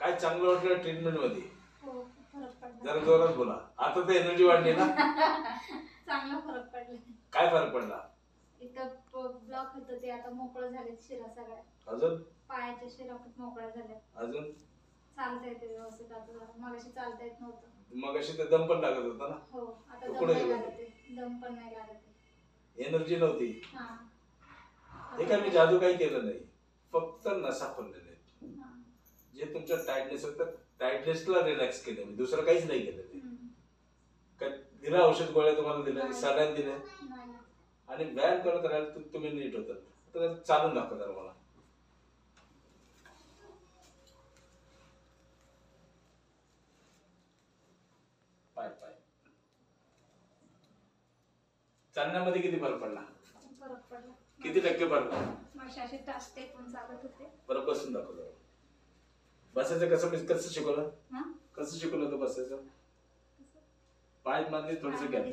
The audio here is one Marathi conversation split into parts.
काय चांगलं वाटलं ट्रीटमेंट मध्ये? हो फरक पडला. जरा जोरात बोला. आता तर एनर्जी वाढली ना? चांगला फरक पडला. काय फरक पडला? इथं ब्लॉक होतं ते आता मोकळं झाले शिरा सगळ्या. अजून पायाच्या शिरा पण मोकळ्या झाल्या. अजून चालता येते व्यवस्थित आता. मगाशी चालता येत नव्हतं. मगाशी ते दम पण लागत होता ना? हो आता दम नाही लागत. दम पण नाही लागत. एनर्जी नव्हती. हा. हे काय मी जादू काही केलं नाही, फक्त नसा खोललेले आहेत. जे तुमच्या टाइटनेस होतं टाइटनेसला रिलॅक्स केलं मी, दुसरं काहीच नाही केलं. ते काय दिलं औषध गोळ्या तुम्हाला दिल्या, सलाईन दिल्या आणि व्यायाम करत राहिला तुम्ही नीट होतात. तर चालून दाखवा जरा मला. पाय पाय चालण्यामध्ये किती फरक पडला? फरक पडला. किती टक्के फरक पडला? मागच्या असे टाचते पण चालत होते. बरं बसून दाखवलं. बसायचं कसं शिकवलं? कसं शिकवलं होतं बसायचं? पाय मध्ये थोडस गॅप.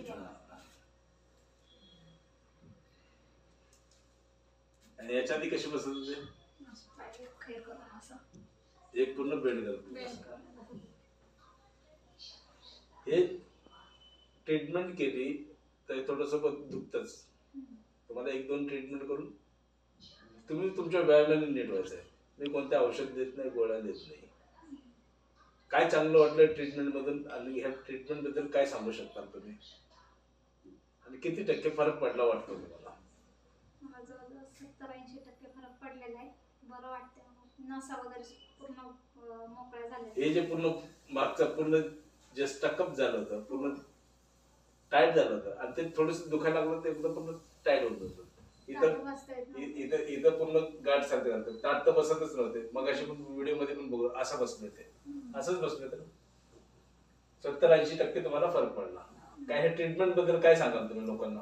आणि याच्या आधी कशी बसत होते? एक पूर्ण बेंड करतो. हे ट्रीटमेंट केली तर थोडस दुखतच. तुम्हाला 1-2 ट्रीटमेंट करून तुम्ही तुमच्या व्यायामाने नीट व्हायचंय. मी कोणते औषध देत नाही, गोळ्या देत नाही. काय चांगलं वाटलं ट्रीटमेंट मधून आणि ह्या ट्रीटमेंट बद्दल काय सांगू शकता तुम्ही? आणि किती टक्के फरक पडला वाटतो तुम्हाला? माझं 70-80% फरक पडलेला आहे. बरं वाटतंय. नसा वगैरे पूर्ण मोकळ्या झाल्या. हे जे पूर्ण मागचं पूर्ण जे स्टकअप झालं होतं, पूर्ण टाईट झालं होतं आणि ते थोडंसं दुखायला लागलं तर एकदम पूर्ण टाईट होत होतं. इथं पूर्ण गाठ सारखं झालं. ताट तर बसतच नव्हते. मग अशी पण व्हिडिओ मध्ये पण बघू असं बसले ते. असंच बसले तर 70-80% तुम्हाला फरक पडला. काय हे ट्रीटमेंट बद्दल काय सांगाल तुम्ही लोकांना?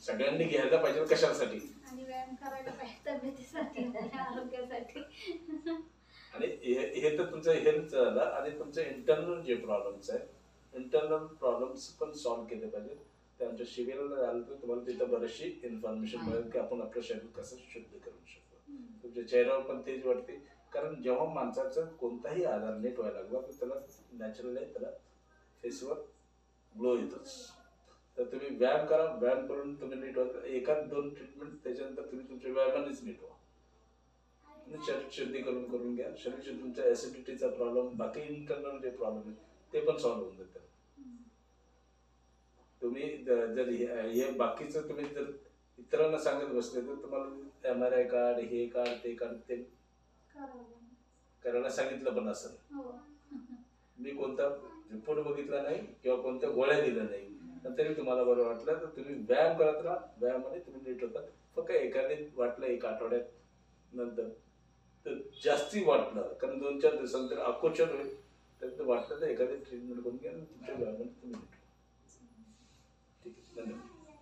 सगळ्यांनी घ्यायला पाहिजे. कशासाठी? आणि व्यायाम करायला पाहिजे तब्येतीसाठी, आरोग्यासाठी. आणि हे तर तुमचं हेल्थ झालं आणि तुमचे इंटरनल जे प्रॉब्लेम्स आहेत, इंटरनल प्रॉब्लेम्स पण सॉल्व्ह केले पाहिजे. ते आमच्या शिबिराला आलं तर तुम्हाला तिथं बरीचशी इन्फॉर्मेशन मिळेल की आपण आपलं शरीर कसं शुद्ध करू शकतो. तुमच्या चेहऱ्यावर पण तेच वाटते. कारण जेव्हा माणसाचा कोणताही आजार नीट व्हायला लागला तर त्याला नॅचरली त्याला फेसवर ग्लो येतोच. तर तुम्ही व्यायाम करा. व्यायाम करून तुम्ही नीट व्हा. 1-2 ट्रीटमेंट त्याच्यानंतर तुम्ही तुमच्या व्यायामानेच नीट व्हा. तुम्ही शरीर शुद्धी करून घ्या. शरीर तुमच्या ऍसिडिटीचा प्रॉब्लेम, बाकी इंटरनल जे प्रॉब्लेम आहे ते पण सॉल्व्ह होऊन जातात. तुम्ही जर हे बाकीचं तुम्ही जर इतरांना सांगत बसले तर तुम्हाला MRI काढ, हे काढ, ते काढ, ते करायला सांगितलं पण असेल. मी कोणता रिपोर्ट बघितला नाही किंवा कोणत्या गोळ्या दिल्या नाही, तरी तुम्हाला बरं वाटलं तर तुम्ही व्यायाम करत राहा. व्यायामाने तुम्ही नीट होता. फक्त एखादे वाटलं 1 आठवड्यात नंतर तर जास्ती वाटलं कारण 2-4 दिवसांनंतर अकोचर होईल तर वाटलं तर एखादी ट्रीटमेंट करून घ्या. तुमच्या व्यायामाने तुम्ही नीट. ठीक आहे. धन्यवाद.